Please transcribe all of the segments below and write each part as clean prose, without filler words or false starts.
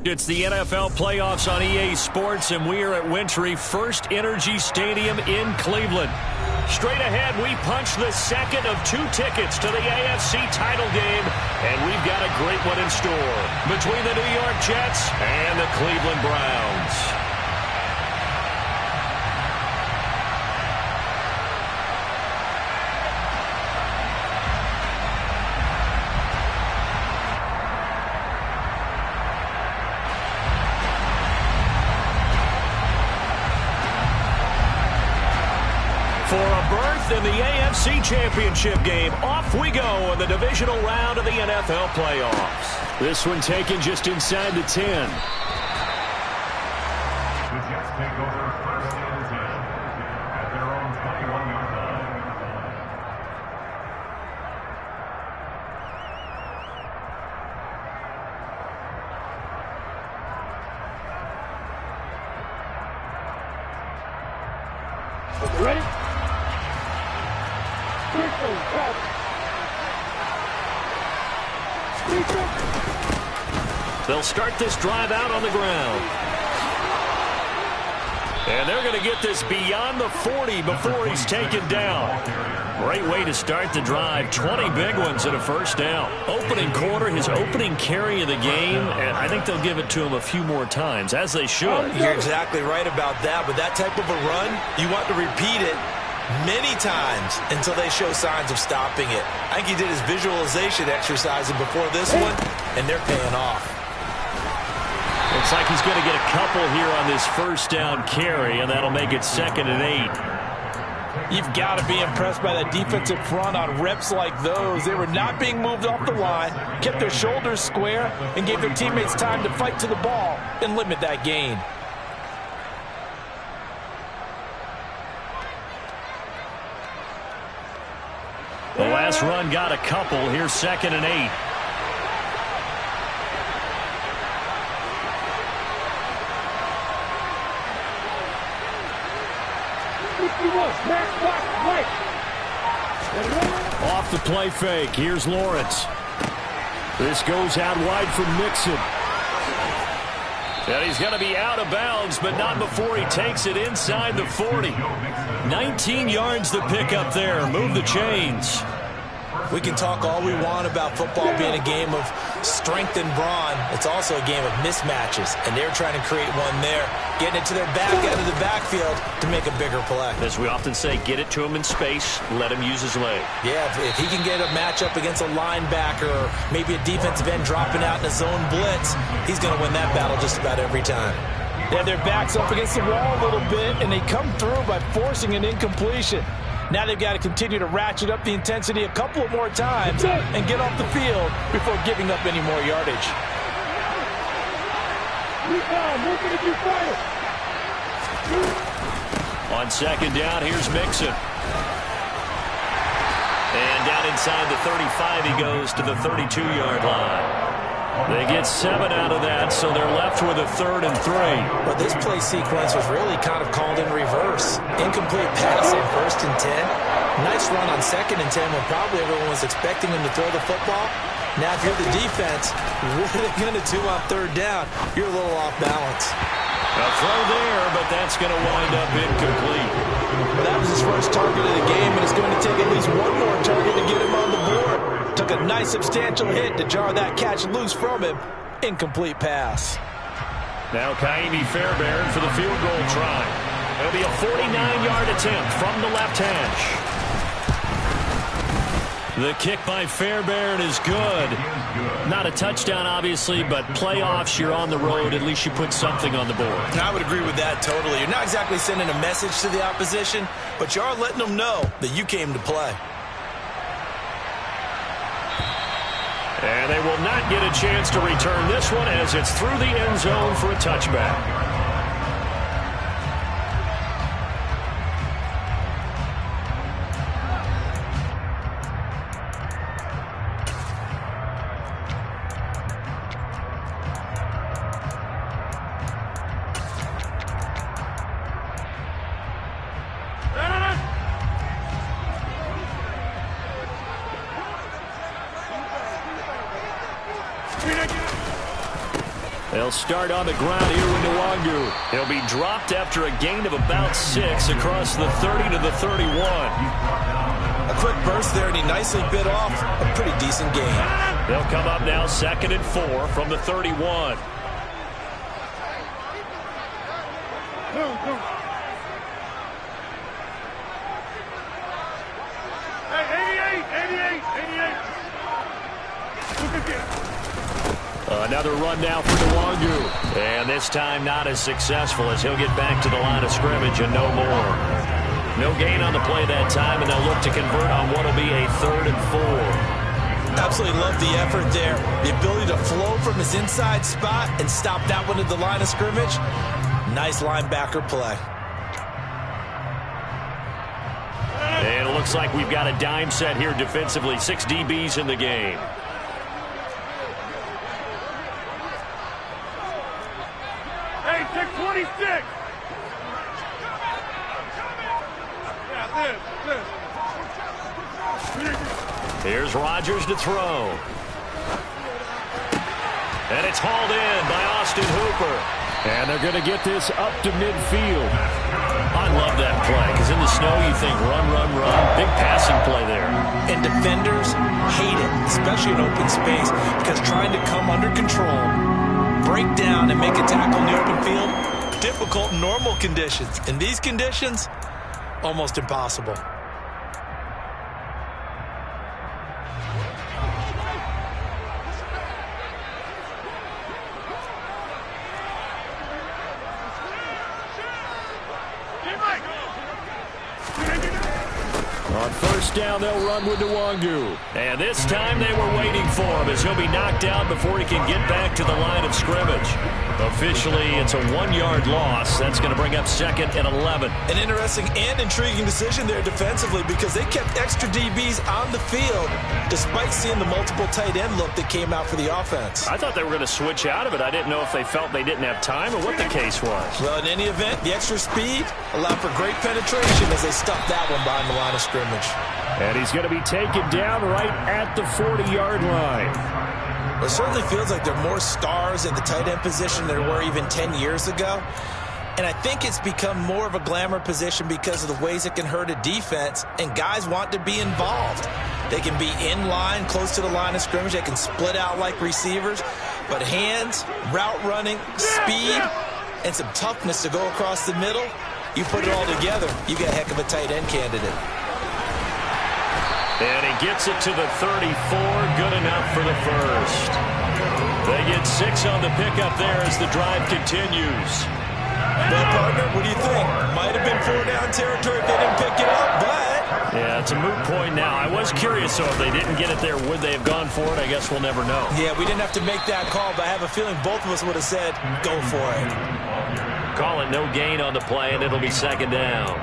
It's the NFL playoffs on EA Sports, and we are at Wintry First Energy Stadium in Cleveland. Straight ahead, we punch the second of 2 tickets to the AFC title game, and we've got a great one in store between the New York Jets and the Cleveland Browns. For a berth in the AFC Championship game, off we go in the divisional round of the NFL playoffs. This one taken just inside the 10. The Jets take over first and 10 at their own 21-yard line. Ready? They'll start this drive out on the ground. And they're going to get this beyond the 40 before he's taken down. Great way to start the drive. 20 big ones and a first down. Opening quarter, his opening carry of the game, and I think they'll give it to him a few more times, as they should. You're exactly right about that, but that type of a run, you want to repeat it many times until they show signs of stopping it. I think he did his visualization exercising before this one, and they're paying off. Looks like he's going to get a couple here on this first down carry, and that'll make it 2nd and 8. You've got to be impressed by that defensive front on reps like those. They were not being moved off the line, kept their shoulders square, and gave their teammates time to fight to the ball and limit that gain. The last run got a couple. Here's 2nd and 8. Off the play fake. Here's Lawrence. This goes out wide for Mixon. And he's going to be out of bounds, but not before he takes it inside the 40. 19 yards to pick up there. Move the chains. We can talk all we want about football being a game of strength and brawn. It's also a game of mismatches, and they're trying to create one there, getting it to their back out of the backfield to make a bigger play. As we often say, get it to him in space, let him use his leg. Yeah, if he can get a matchup against a linebacker or maybe a defensive end dropping out in a zone blitz, he's going to win that battle just about every time. They have their backs up against the wall a little bit, and they come through by forcing an incompletion. Now they've got to continue to ratchet up the intensity a couple of more times and get off the field before giving up any more yardage. On 2nd down, here's Mixon. And down inside the 35, he goes to the 32-yard line. They get 7 out of that, so they're left with a 3rd and 3. But this play sequence was really kind of called in reverse. Incomplete pass on 1st and 10. Nice run on 2nd and 10 when probably everyone was expecting him to throw the football. Now, if you're the defense, what are they going to do on 3rd down? You're a little off balance. A throw there, but that's going to wind up incomplete. Well, that was his first target of the game, and it's going to take at least one more target to get him on the board. Took a nice substantial hit to jar that catch loose from him. Incomplete pass. Now Kaimi Fairbairn for the field goal try. It'll be a 49-yard attempt from the left hash. The kick by Fairbairn is good. Not a touchdown, obviously, but playoffs, you're on the road. At least you put something on the board. I would agree with that totally. You're not exactly sending a message to the opposition, but you are letting them know that you came to play. And they will not get a chance to return this one as it's through the end zone for a touchback. They'll start on the ground here with Nwangu. He'll be dropped after a gain of about 6 across the 30 to the 31. A quick burst there, and he nicely bit off a pretty decent gain. They'll come up now 2nd and 4 from the 31. Another run now for Nwangu. And this time not as successful as he'll get back to the line of scrimmage and no more. No gain on the play that time, and they'll look to convert on what will be a 3rd and 4. Absolutely love the effort there. The ability to flow from his inside spot and stop that one at the line of scrimmage. Nice linebacker play. And it looks like we've got a dime set here defensively. 6 DBs in the game. Hey, take 26. Here's Rodgers to throw. And it's hauled in by Austin Hooper. And they're going to get this up to midfield. I love that play, because in the snow you think run, run, run. Big passing play there. And defenders hate it, especially in open space, because trying to come under control, break down, and make a tackle in the open field, difficult in normal conditions. In these conditions, almost impossible. On 1st down, they'll run with Nwangu. And this time they were waiting for him as he'll be knocked out before he can get back to the line of scrimmage. Officially, it's a 1-yard loss. That's going to bring up 2nd and 11. An interesting and intriguing decision there defensively, because they kept extra DBs on the field despite seeing the multiple tight end look that came out for the offense. I thought they were going to switch out of it. I didn't know if they felt they didn't have time or what the case was. Well, in any event, the extra speed allowed for great penetration as they stuffed that one behind the line of scrimmage. And he's going to be taken down right at the 40-yard line. It certainly feels like there are more stars at the tight end position than there were even 10 years ago. And I think it's become more of a glamour position because of the ways it can hurt a defense, and guys want to be involved. They can be in line, close to the line of scrimmage. They can split out like receivers. But hands, route running, speed, and some toughness to go across the middle, you put it all together, you get a heck of a tight end candidate. And he gets it to the 34. Good enough for the first. They get 6 on the pickup there as the drive continues. Well, partner, what do you think? Might have been 4-down territory if they didn't pick it up, but... Yeah, it's a moot point now. I was curious, so if they didn't get it there, would they have gone for it? I guess we'll never know. Yeah, we didn't have to make that call, but I have a feeling both of us would have said, go for it. Call it no gain on the play, and it'll be 2nd down.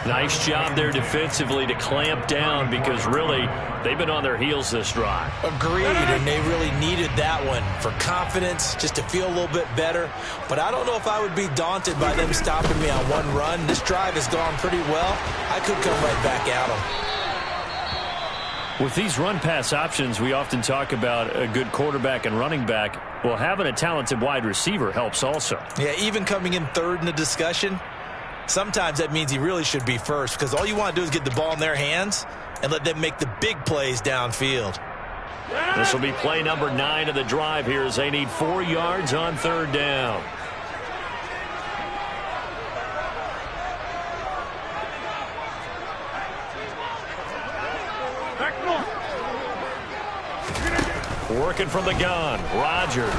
Nice job there defensively to clamp down, because really, they've been on their heels this drive. Agreed, and they really needed that one for confidence, just to feel a little bit better. But I don't know if I would be daunted by them stopping me on one run. This drive has gone pretty well. I could come right back at them. With these run-pass options, we often talk about a good quarterback and running back. Well, having a talented wide receiver helps also. Yeah, even coming in 3rd in the discussion, sometimes that means he really should be first, because all you want to do is get the ball in their hands and let them make the big plays downfield. This will be play number 9 of the drive here as they need 4 yards on 3rd down. Working from the gun, Rodgers.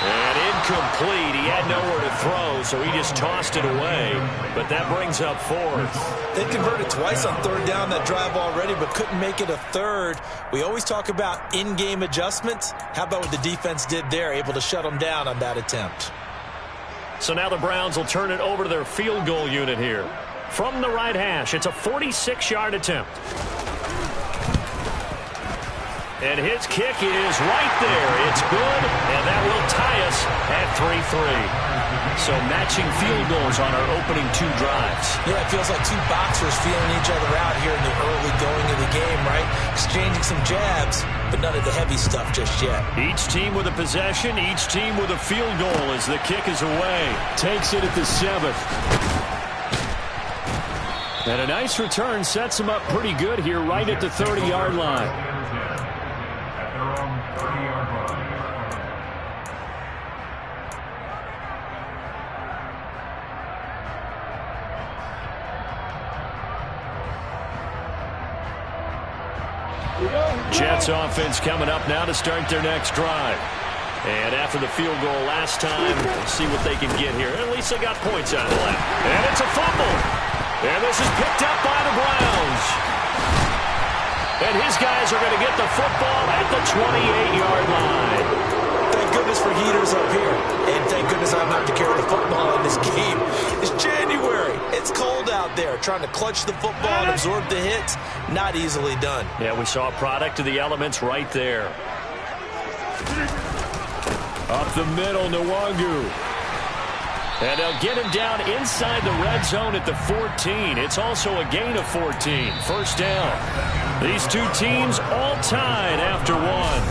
And incomplete. He had nowhere to throw, so he just tossed it away. But that brings up 4th. They converted twice on 3rd down that drive already, but couldn't make it a 3rd. We always talk about in-game adjustments. How about what the defense did there, able to shut them down on that attempt? So now the Browns will turn it over to their field goal unit here. From the right hash, it's a 46-yard attempt. And his kick is right there. It's good, and that will tie us at 3-3. So matching field goals on our opening 2 drives. Yeah, it feels like 2 boxers feeling each other out here in the early going of the game, right? exchanging some jabs, but none of the heavy stuff just yet. Each team with a possession, each team with a field goal as the kick is away. Takes it at the 7th. And a nice return sets him up pretty good here right at the 30-yard line. At their own 30-yard line. Jets offense coming up now to start their next drive. And after the field goal last time, we'll see what they can get here. At least they got points out of that. And it's a fumble. And this is picked up by the Browns. And his guys are going to get the football at the 28-yard line. Thank goodness for heaters up here. And thank goodness I don't have to carry the football in this game. It's January. It's cold out there. Trying to clutch the football and absorb the hits, not easily done. Yeah, we saw a product of the elements right there. Up the middle, Nwangu. And they'll get him down inside the red zone at the 14. It's also a gain of 14. First down. These two teams all tied after one.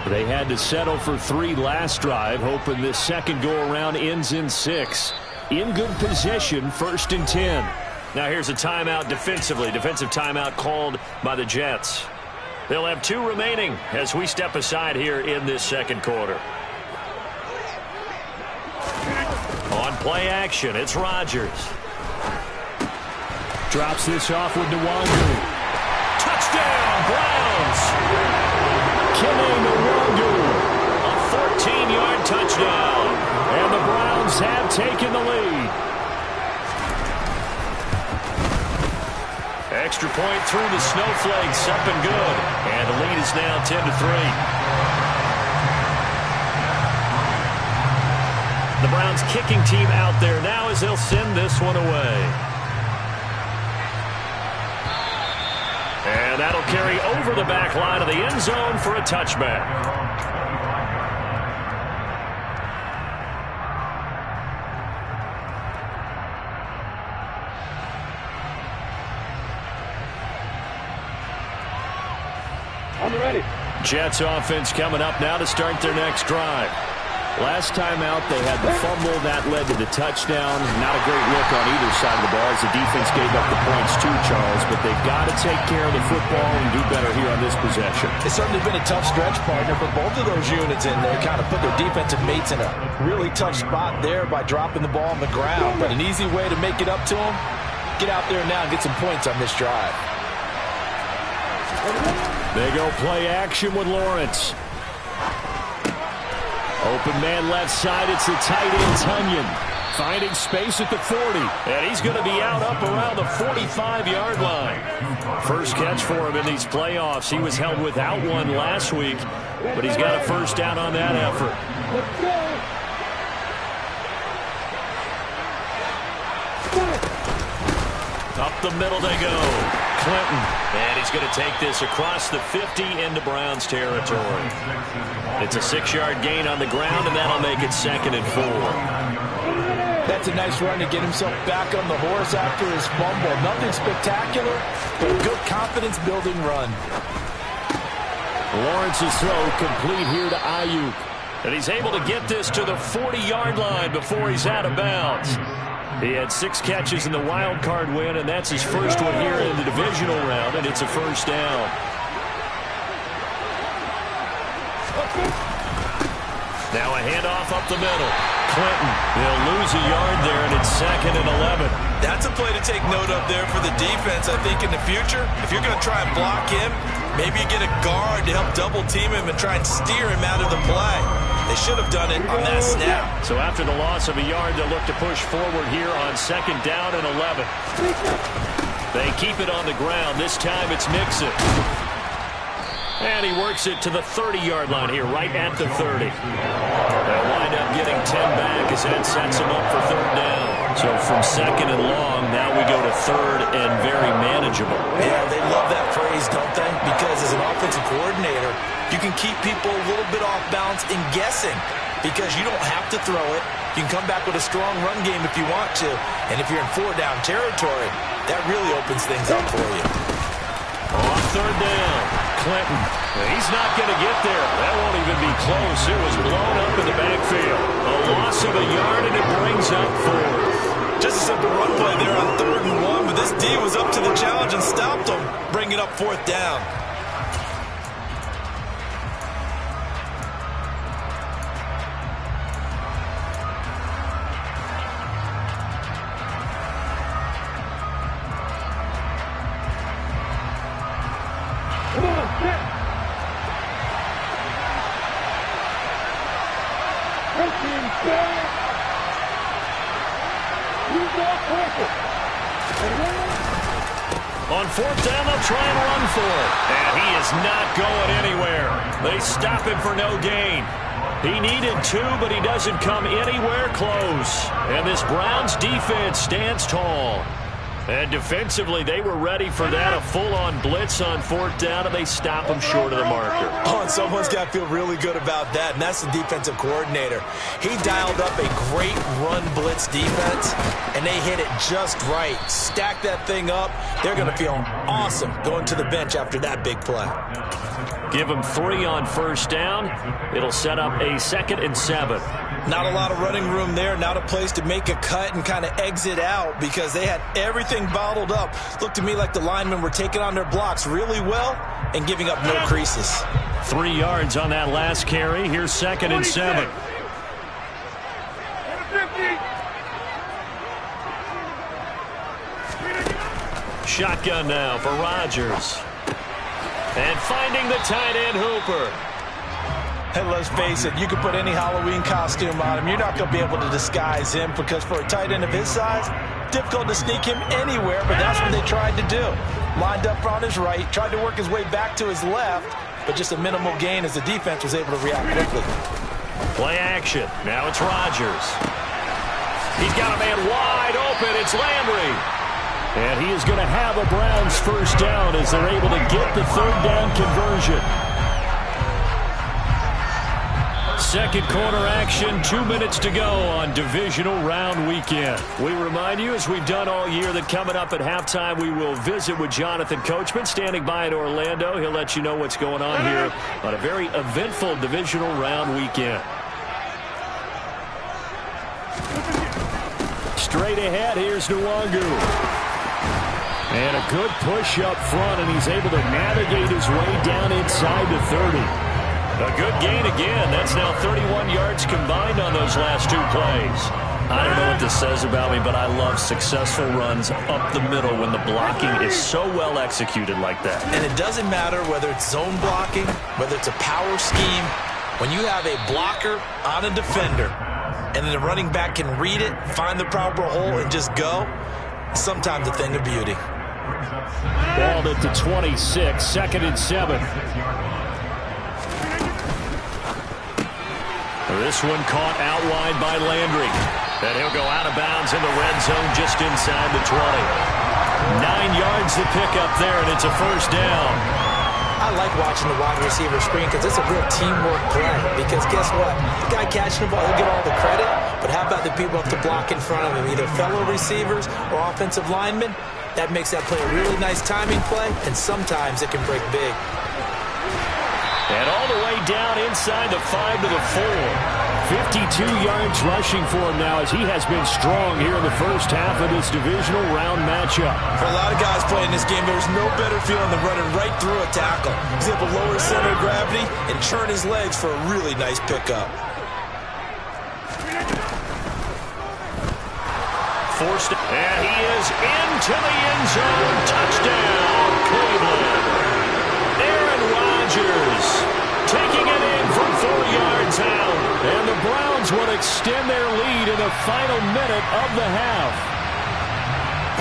They had to settle for 3 last drive, hoping this second go-around ends in 6. In good position, 1st and 10. Now here's a timeout defensively. Defensive timeout called by the Jets. They'll have 2 remaining as we step aside here in this second quarter. On play action, it's Rodgers. Drops this off with Nwangu. Touchdown, Browns! Kene Nwangu, a 14-yard touchdown. And the Browns have taken the lead. Extra point through the snowflakes, up and good. And the lead is now 10-3. The Browns kicking team out there now as they'll send this one away. And that'll carry over the back line of the end zone for a touchback. I'm ready. Jets offense coming up now to start their next drive. Last time out, they had the fumble. That led to the touchdown. Not a great look on either side of the ball as the defense gave up the points too, Charles. But they've got to take care of the football and do better here on this possession. It's certainly been a tough stretch, partner, for both of those units in there. Kind of put their defensive mates in a really tough spot there by dropping the ball on the ground. But an easy way to make it up to them, get out there now and get some points on this drive. They go play action with Lawrence. Open man left side. It's the tight end, Tunyon. Finding space at the 40. And he's going to be out up around the 45-yard line. First catch for him in these playoffs. He was held without one last week, but he's got a first down on that effort. Let's go. Up the middle they go. Clinton. And he's going to take this across the 50 into Browns territory. It's a 6-yard gain on the ground, and that'll make it 2nd and 4. That's a nice run to get himself back on the horse after his fumble. Nothing spectacular, but a good confidence-building run. Lawrence's throw complete here to Ayuk. And he's able to get this to the 40-yard line before he's out of bounds. He had 6 catches in the wild card win, and that's his first one here in the divisional round, and it's a first down. Now a handoff up the middle. Clinton, they'll lose a yard there, and it's 2nd and 11. That's a play to take note of there for the defense, I think, in the future. If you're going to try and block him, maybe you get a guard to help double-team him and try and steer him out of the play. They should have done it on that snap. So after the loss of a yard, they'll look to push forward here on 2nd down and 11. They keep it on the ground. This time it's Mixon. And he works it to the 30-yard line here, right at the 30. They'll wind up getting 10 back as that sets him up for 3rd down. So from 2nd and long, now we go to third and very manageable. Yeah, they love that phrase, don't they? Because as an offensive coordinator, you can keep people a little bit off balance and guessing because you don't have to throw it. You can come back with a strong run game if you want to. And if you're in 4-down territory, that really opens things up for you. On third down, Clinton. He's not going to get there. That won't even be close. It was blown up in the backfield. A loss of a yard, and it brings up fourth. Just a simple run play there on 3rd and 1, but this D was up to the challenge and stopped him, bringing up 4th down. Come on, set. Coaching back. Use off pressure. On 4th down, they'll try and run for it. And he is not going anywhere. They stop him for no gain. He needed 2, but he doesn't come anywhere close. And this Browns defense stands tall. And defensively, they were ready for that, a full-on blitz on 4th down, and they stop him short of the marker. Oh, and someone's got to feel really good about that, and that's the defensive coordinator. He dialed up a great run blitz defense, and they hit it just right. Stack that thing up. They're going to feel awesome going to the bench after that big play. Give him 3 on 1st down. It'll set up a 2nd and 7. Not a lot of running room there, not a place to make a cut and kind of exit out because they had everything bottled up. Looked to me like the linemen were taking on their blocks really well and giving up no creases. 3 yards on that last carry. Here's 2nd and 7. Shotgun now for Rodgers. And finding the tight end Hooper. Hey, let's face it, you can put any Halloween costume on him. You're not going to be able to disguise him because for a tight end of his size, difficult to sneak him anywhere, but that's what they tried to do. Lined up on his right, tried to work his way back to his left, but just a minimal gain as the defense was able to react quickly. Play action. Now it's Rodgers. He's got a man wide open. It's Landry. And he is going to have a Browns 1st down as they're able to get the 3rd down conversion. 2nd quarter action, 2 minutes to go on divisional round weekend. We remind you, as we've done all year, that coming up at halftime, we will visit with Jonathan Coachman, standing by in Orlando. He'll let you know what's going on here on a very eventful divisional round weekend. Straight ahead, here's Nwangu. And a good push up front, and he's able to navigate his way down inside the 30. A good gain again. That's now 31 yards combined on those last 2 plays. I don't know what this says about me, but I love successful runs up the middle when the blocking is so well executed like that. And it doesn't matter whether it's zone blocking, whether it's a power scheme. When you have a blocker on a defender, and then the running back can read it, find the proper hole, and just go, sometimes a thing of beauty. Balled at the 26, 2nd and 7. This one caught out wide by Landry. And he'll go out of bounds in the red zone just inside the 20. 9 yards to pick up there, and it's a 1st down. I like watching the wide receiver screen because it's a real teamwork play. Because guess what? The guy catching the ball, he'll get all the credit. But how about the people up to block in front of him, either fellow receivers or offensive linemen? That makes that play a really nice timing play, and sometimes it can break big. And all the way down inside the 5 to the 4. 52 yards rushing for him now as he has been strong here in the first half of this divisional round matchup. For a lot of guys playing this game, there's no better feeling than running right through a tackle. He's able to lower his center of gravity and churn his legs for a really nice pickup. Forced, and he is into the end zone. Touchdown, Cleveland. Aaron Rodgers taking it in from 4 yards out. And the Browns will extend their lead in the final minute of the half.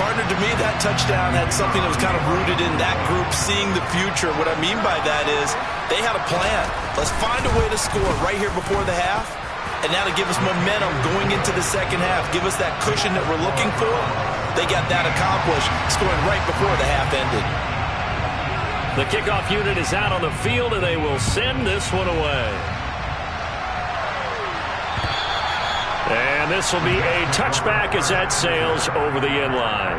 Partner, to me, that touchdown had something that was kind of rooted in that group seeing the future. What I mean by that is they had a plan. Let's find a way to score right here before the half. And now to give us momentum going into the second half. Give us that cushion that we're looking for. they got that accomplished, scoring right before the half ended. The kickoff unit is out on the field, and they will send this one away. And this will be a touchback as that sails over the end line.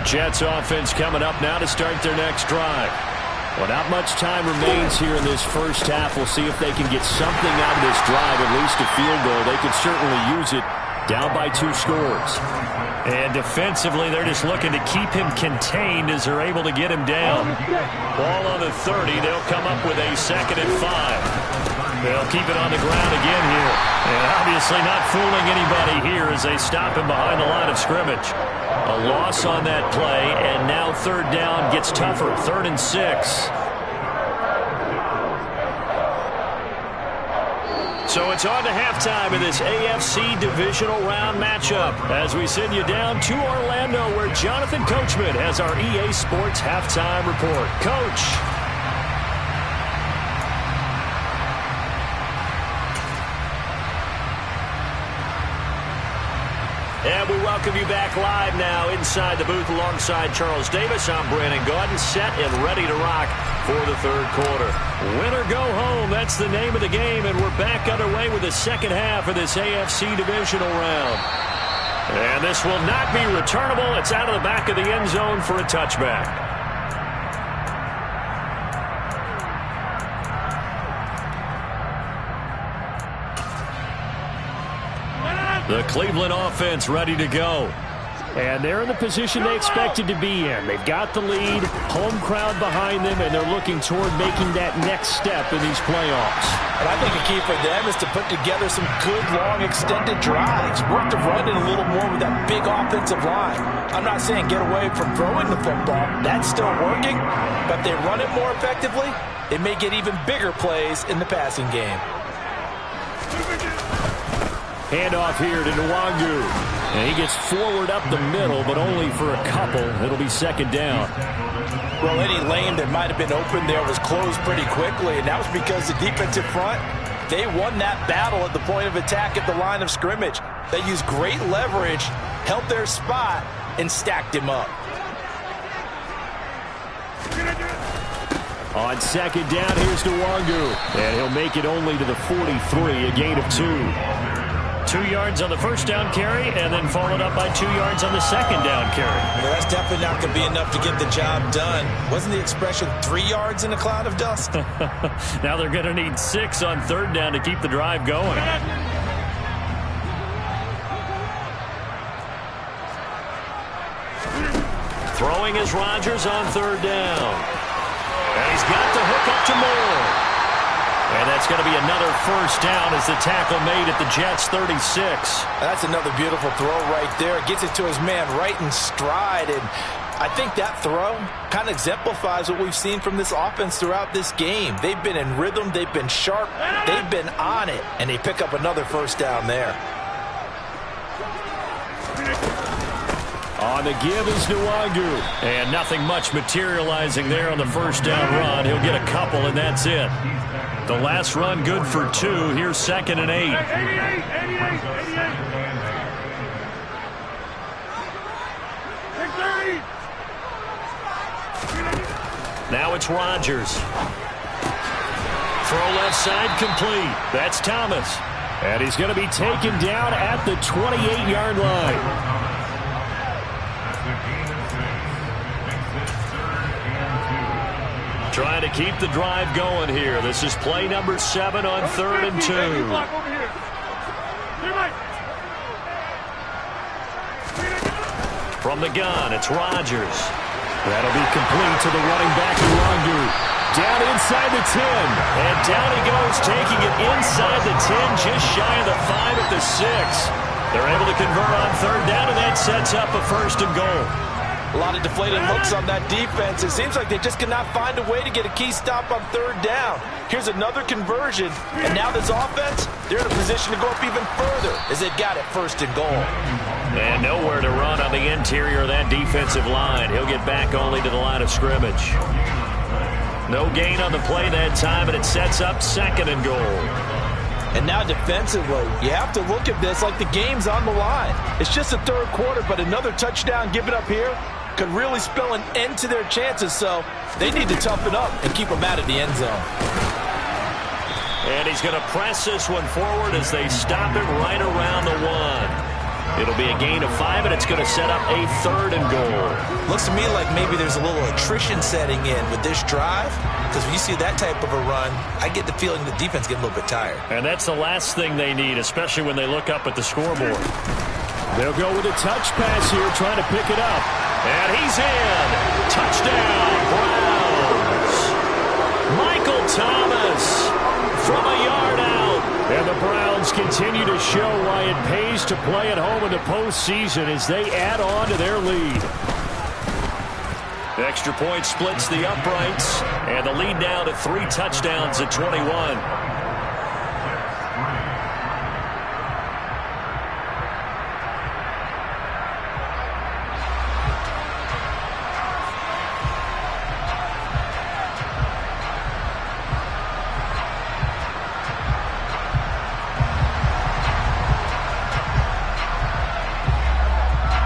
Jets offense coming up now to start their next drive. Well, not much time remains here in this first half. We'll see if they can get something out of this drive, at least a field goal. They could certainly use it down by 2 scores. And defensively, they're just looking to keep him contained as they're able to get him down. Ball on the 30. They'll come up with a 2nd and 5. They'll keep it on the ground again here. And obviously not fooling anybody here as they stop him behind the line of scrimmage. A loss on that play, and now 3rd down gets tougher. 3rd and 6. So it's on to halftime in this AFC divisional round matchup as we send you down to Orlando, where Jonathan Coachman has our EA Sports halftime report. Coach. And we welcome you back live now inside the booth alongside Charles Davis. I'm Brandon Gaudin, set and ready to rock for the 3rd quarter. Win or go home, that's the name of the game, and we're back underway with the second half of this AFC divisional round. And this will not be returnable. It's out of the back of the end zone for a touchback. The Cleveland offense ready to go. And they're in the position they expected to be in. They've got the lead, home crowd behind them, and they're looking toward making that next step in these playoffs. And I think the key for them is to put together some good, long, extended drives. Work the run in a little more with that big offensive line. I'm not saying get away from throwing the football. That's still working. But if they run it more effectively, they may get even bigger plays in the passing game. Handoff here to Nwangu. And he gets forward up the middle, but only for a couple. It'll be 2nd down. Well, any lane that might have been open there was closed pretty quickly, and that was because the defensive front, they won that battle at the point of attack at the line of scrimmage. They used great leverage, held their spot, and stacked him up. On 2nd down, here's Nwangu. And he'll make it only to the 43, a gain of 2. 2 yards on the first down carry, and then followed up by 2 yards on the second down carry. Well, that's definitely not going to be enough to get the job done. Wasn't the expression 3 yards in a cloud of dust? Now they're going to need 6 on 3rd down to keep the drive going. Throwing is Rodgers on 3rd down. And he's got the hook up to Moore. And that's going to be another first down as the tackle made at the Jets' 36. That's another beautiful throw right there. Gets it to his man right in stride. And I think that throw kind of exemplifies what we've seen from this offense throughout this game. They've been in rhythm. They've been sharp. They've been on it. And they pick up another first down there. On the give is Nwangu. And nothing much materializing there on the first down run. He'll get a couple, and that's it. The last run good for 2. Here's 2nd and 8. 88. Now it's Rodgers. Throw left side complete. That's Thomas. And he's going to be taken down at the 28-yard line. Trying to keep the drive going here. This is play number 7 on 3rd and 2. From the gun, it's Rodgers. That'll be complete to the running back, Nwangu. Down inside the 10. And down he goes, taking it inside the 10, just shy of the 5 at the 6. They're able to convert on 3rd down, and that sets up a 1st and goal. A lot of deflated looks on that defense. It seems like they just cannot find a way to get a key stop on 3rd down. Here's another conversion, and now this offense, they're in a position to go up even further as they've got it 1st and goal. And nowhere to run on the interior of that defensive line. He'll get back only to the line of scrimmage. No gain on the play that time, and it sets up 2nd and goal. And now defensively, you have to look at this like the game's on the line. It's just the 3rd quarter, but another touchdown given up here could really spell an end to their chances, so they need to toughen up and keep them out of the end zone. And he's going to press this one forward as they stop it right around the 1. It'll be a gain of 5, and it's going to set up a 3rd and goal. Looks to me like maybe there's a little attrition setting in with this drive, because when you see that type of a run, I get the feeling the defense getting a little bit tired. And that's the last thing they need, especially when they look up at the scoreboard. They'll go with a touch pass here, trying to pick it up. And he's in. Touchdown, Browns. Michael Thomas from a yard out. And the Browns continue to show why it pays to play at home in the postseason as they add on to their lead. The extra point splits the uprights, and the lead now to 3 touchdowns at 21.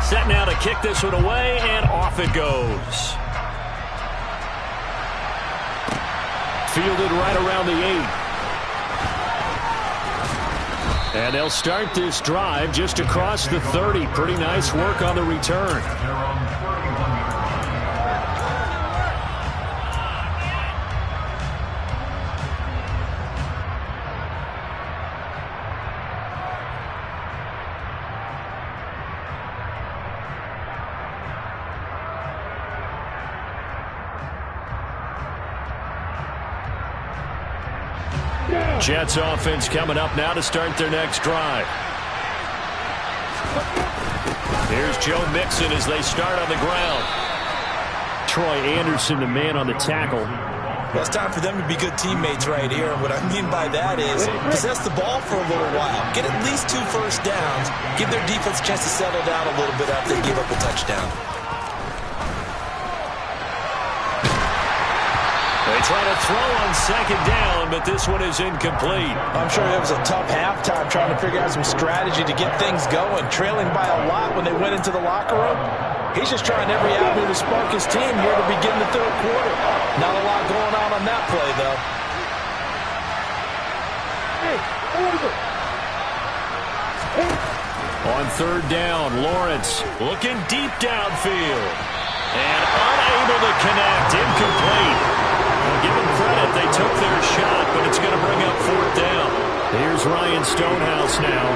Set now to kick this one away, and off it goes. Fielded right around the 8. And they'll start this drive just across the 30. Pretty nice work on the return. Jets offense coming up now to start their next drive. Here's Joe Mixon as they start on the ground. Troy Anderson, the man on the tackle. Well, it's time for them to be good teammates right here. And what I mean by that is possess the ball for a little while. Get at least 2 first downs. Give their defense a chance to settle down a little bit after they give up a touchdown. They try to throw on 2nd down, but this one is incomplete. I'm sure it was a tough halftime trying to figure out some strategy to get things going. Trailing by a lot when they went into the locker room. He's just trying every avenue to spark his team here to begin the 3rd quarter. Not a lot going on that play, though. On 3rd down, Lawrence looking deep downfield. And unable to connect, incomplete. Well, give them credit, they took their shot, but it's going to bring up 4th down. Here's Ryan Stonehouse now.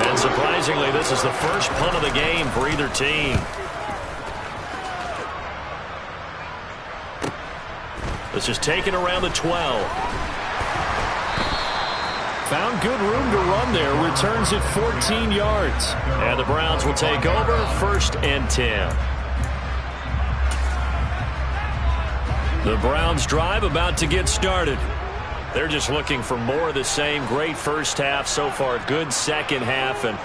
And surprisingly, this is the first punt of the game for either team. This is taken around the 12. Found good room to run there. Returns it 14 yards. And the Browns will take over 1st and 10. The Browns drive about to get started. They're just looking for more of the same. Great first half so far. Good second half. And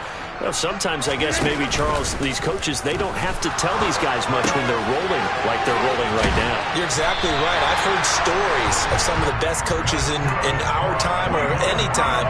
well, sometimes I guess maybe, Charles, these coaches, they don't have to tell these guys much when they're rolling like they're rolling right now. You're exactly right. I've heard stories of some of the best coaches in our time or any time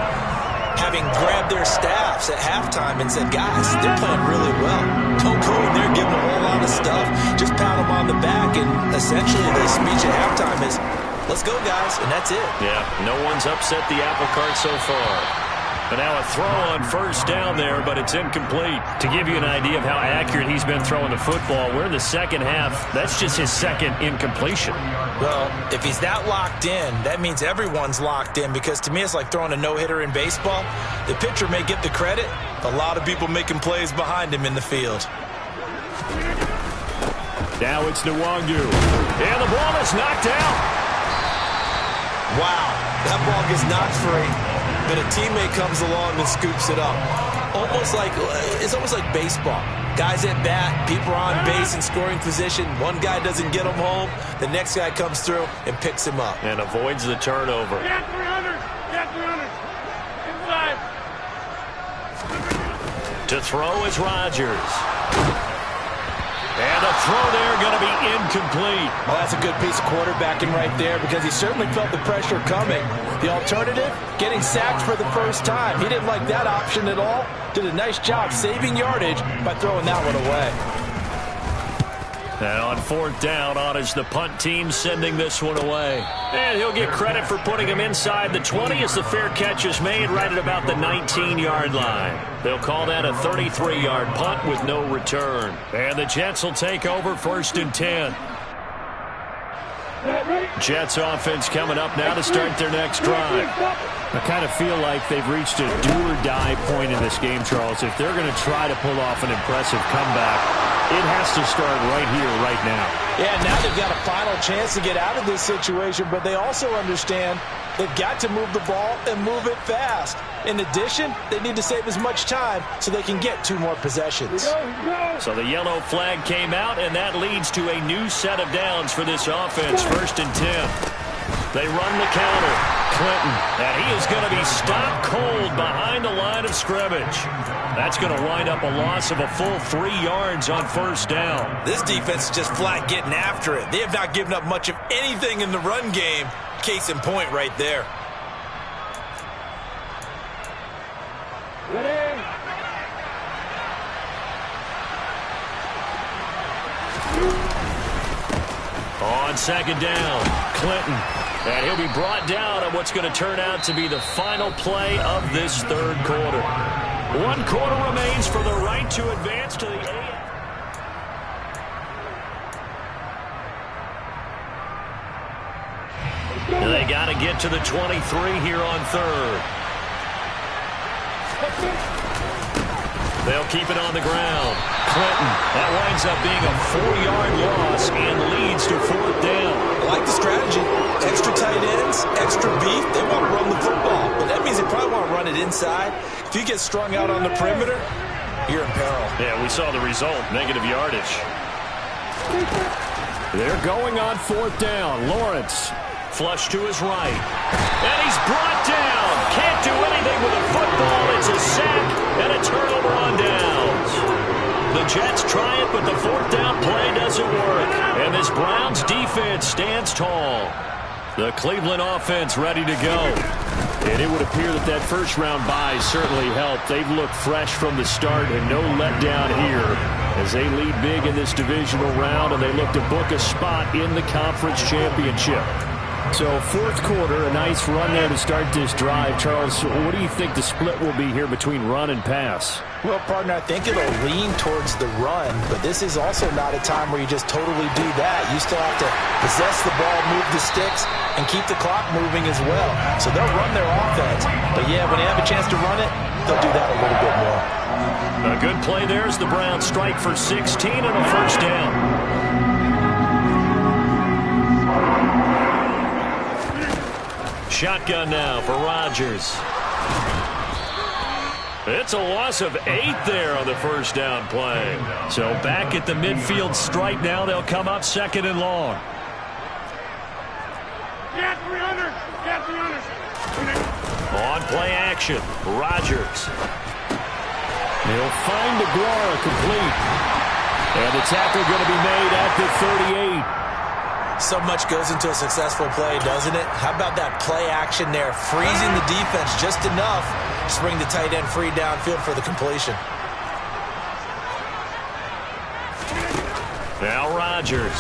having grabbed their staffs at halftime and said, guys, they're playing really well. Don't go in there giving them a whole lot of stuff. Just pat them on the back. And essentially the speech at halftime is, let's go, guys, and that's it. Yeah, no one's upset the apple cart so far. But now a throw on 1st down there, but it's incomplete. To give you an idea of how accurate he's been throwing the football, we're in the second half. That's just his 2nd incompletion. Well, if he's that locked in, that means everyone's locked in, because to me it's like throwing a no-hitter in baseball. The pitcher may get the credit. A lot of people making plays behind him in the field. Now it's Nwangu. And the ball is knocked out. Wow, that ball gets knocked free. But a teammate comes along and scoops it up. It's almost like baseball. Guys at bat, people are on base in scoring position. One guy doesn't get him home. The next guy comes through and picks him up. And avoids the turnover. Get 300. Get 300. Inside. To throw is Rodgers. And the throw there going to be incomplete. Well, that's a good piece of quarterbacking right there because he certainly felt the pressure coming. The alternative, getting sacked for the first time. He didn't like that option at all. Did a nice job saving yardage by throwing that one away. And on fourth down, on is the punt team sending this one away. And he'll get credit for putting him inside the 20 as the fair catch is made right at about the 19-yard line. They'll call that a 33-yard punt with no return. And the Jets will take over first and 10. Jets offense coming up now to start their next drive. I kind of feel like they've reached a do-or-die point in this game, Charles. If they're going to try to pull off an impressive comeback, it has to start right here, right now. Yeah, now they've got a final chance to get out of this situation, but they also understand they've got to move the ball and move it fast. In addition, they need to save as much time so they can get 2 more possessions. So the yellow flag came out, and that leads to a new set of downs for this offense. First and 10. They run the counter. Clinton, and he is going to be stopped cold behind the line of scrimmage. That's going to wind up a loss of a full 3 yards on first down. This defense is just flat getting after it. They have not given up much of anything in the run game. Case in point right there. On second down, Clinton. And he'll be brought down on what's going to turn out to be the final play of this third quarter. 1 quarter remains for the right to advance to the They got to get to the 23 here on third. They'll keep it on the ground. Clinton, that winds up being a 4-yard loss and leads to fourth down. I like the strategy. Extra tight ends, extra beef. They want to run the football, but that means they probably want to run it inside. If you get strung out on the perimeter, you're in peril. Yeah, we saw the result, negative yardage. They're going on fourth down. Lawrence, flush to his right. And he's brought down. Can't do anything with a football. It's a sack and a turnover on downs. The Jets try it, but the fourth down play doesn't work. And this Browns defense stands tall. The Cleveland offense ready to go. And it would appear that that first-round bye certainly helped. They've looked fresh from the start and no letdown here as they lead big in this divisional round, and they look to book a spot in the conference championship. So fourth quarter, a nice run there to start this drive. Charles, what do you think the split will be here between run and pass? Well, partner, I think it'll lean towards the run, but this is also not a time where you just totally do that. You still have to possess the ball, move the sticks, and keep the clock moving as well. So they'll run their offense. But, yeah, when they have a chance to run it, they'll do that a little bit more. A good play there as the Browns strike for 16 and a first down. Shotgun now for Rodgers. It's a loss of 8 there on the first down play. So back at the midfield stripe now, they'll come up second and long. Get 300. Get 300. On play action, Rodgers. He'll find DeGuara complete. And the tackle going to be made at the 38. So much goes into a successful play, doesn't it? How about that play action there? Freezing the defense just enough to bring the tight end free downfield for the completion. Now Rodgers.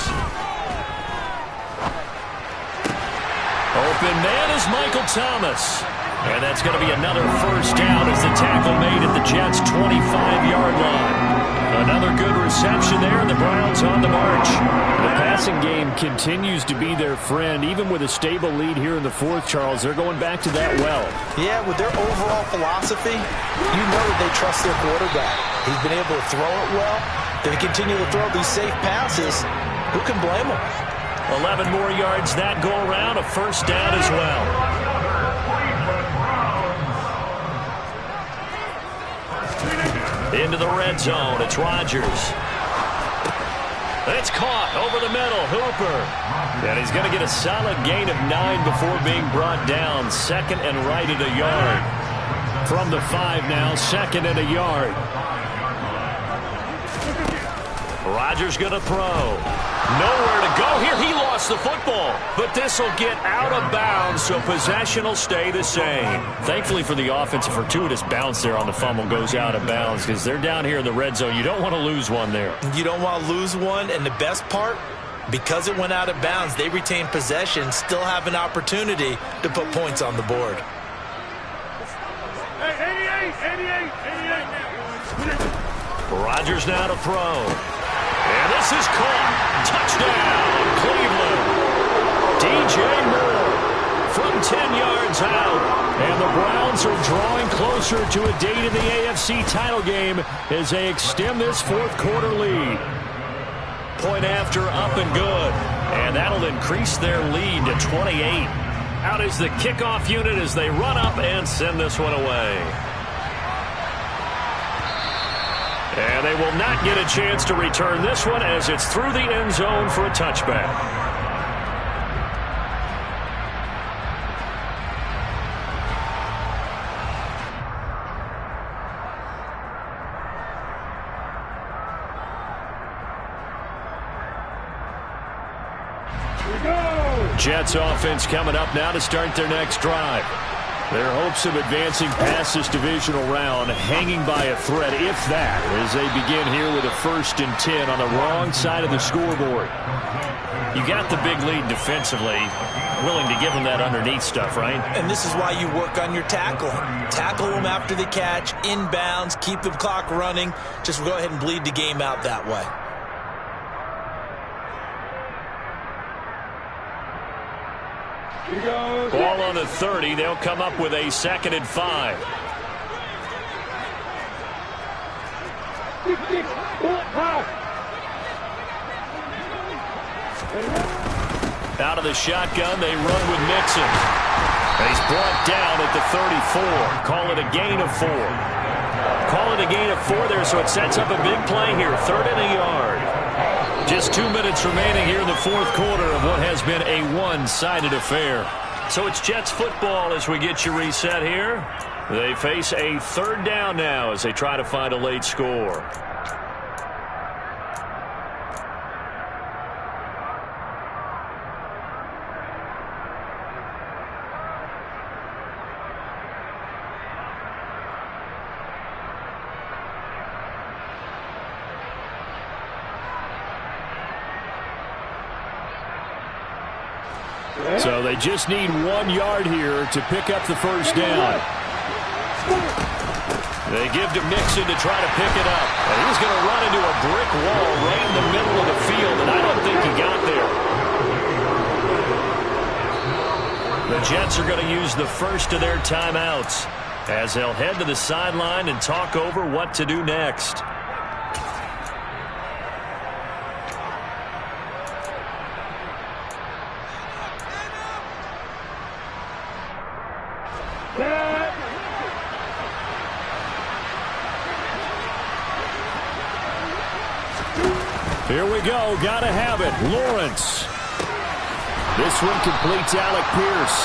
Open man is Michael Thomas. And that's going to be another first down as the tackle made at the Jets' 25-yard line. Another good reception there, and the Browns on the march. The passing game continues to be their friend. Even with a stable lead here in the fourth, Charles, they're going back to that well. Yeah, with their overall philosophy, you know that they trust their quarterback. He's been able to throw it well. They continue to throw these safe passes. Who can blame them? 11 more yards that go around, a first down as well. Into the red zone, it's Rodgers. It's caught over the middle, Hooper. And he's going to get a solid gain of 9 before being brought down. Second and right at a yard. From the 5 now, second and a yard. Rodgers going to throw. Nowhere to go here. He lost the football. But this will get out of bounds, so possession will stay the same. Thankfully for the offense, a fortuitous bounce there on the fumble goes out of bounds because they're down here in the red zone. You don't want to lose one there. You don't want to lose one, and the best part, because it went out of bounds, they retain possession, still have an opportunity to put points on the board. Hey, 88. Rodgers now to throw. And this is caught. Touchdown, Cleveland. DJ Moore from 10 yards out. And the Browns are drawing closer to a date in the AFC title game as they extend this fourth quarter lead. Point after, up and good. And that'll increase their lead to 28. Out is the kickoff unit as they run up and send this one away. And they will not get a chance to return this one as it's through the end zone for a touchback. Jets offense coming up now to start their next drive. Their hopes of advancing past this divisional round hanging by a thread, if that, as they begin here with a 1st and 10 on the wrong side of the scoreboard. You got the big lead defensively, willing to give them that underneath stuff, right? And this is why you work on your tackling. Tackle them after the catch, inbounds, keep the clock running. Just go ahead and bleed the game out that way. Ball on the 30. They'll come up with a 2nd and 5. Out of the shotgun, they run with Mixon. And he's brought down at the 34. Call it a gain of 4. Call it a gain of 4 there, so it sets up a big play here. 3rd and a yard. Just 2 minutes remaining here in the fourth quarter of what has been a one-sided affair. So it's Jets football as we get you reset here. They face a 3rd down now as they try to find a late score. So they just need 1 yard here to pick up the 1st down. They give to Mixon to try to pick it up. And he's going to run into a brick wall right in the middle of the field, and I don't think he got there. The Jets are going to use the first of their timeouts as they'll head to the sideline and talk over what to do next. Here we go. Got to have it. Lawrence. This one completes Alec Pierce.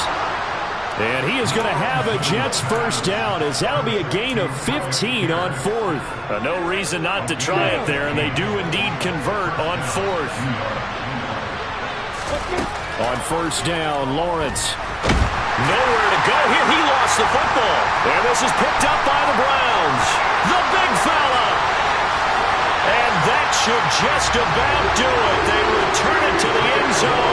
And he is going to have a Jets 1st down as that'll be a gain of 15 on 4th. No reason not to try it there, and they do indeed convert on 4th. On 1st down, Lawrence. Nowhere to go here. He lost the football. And this is picked up by the Browns. The big fella. And that should just about do it. They return it to the end zone.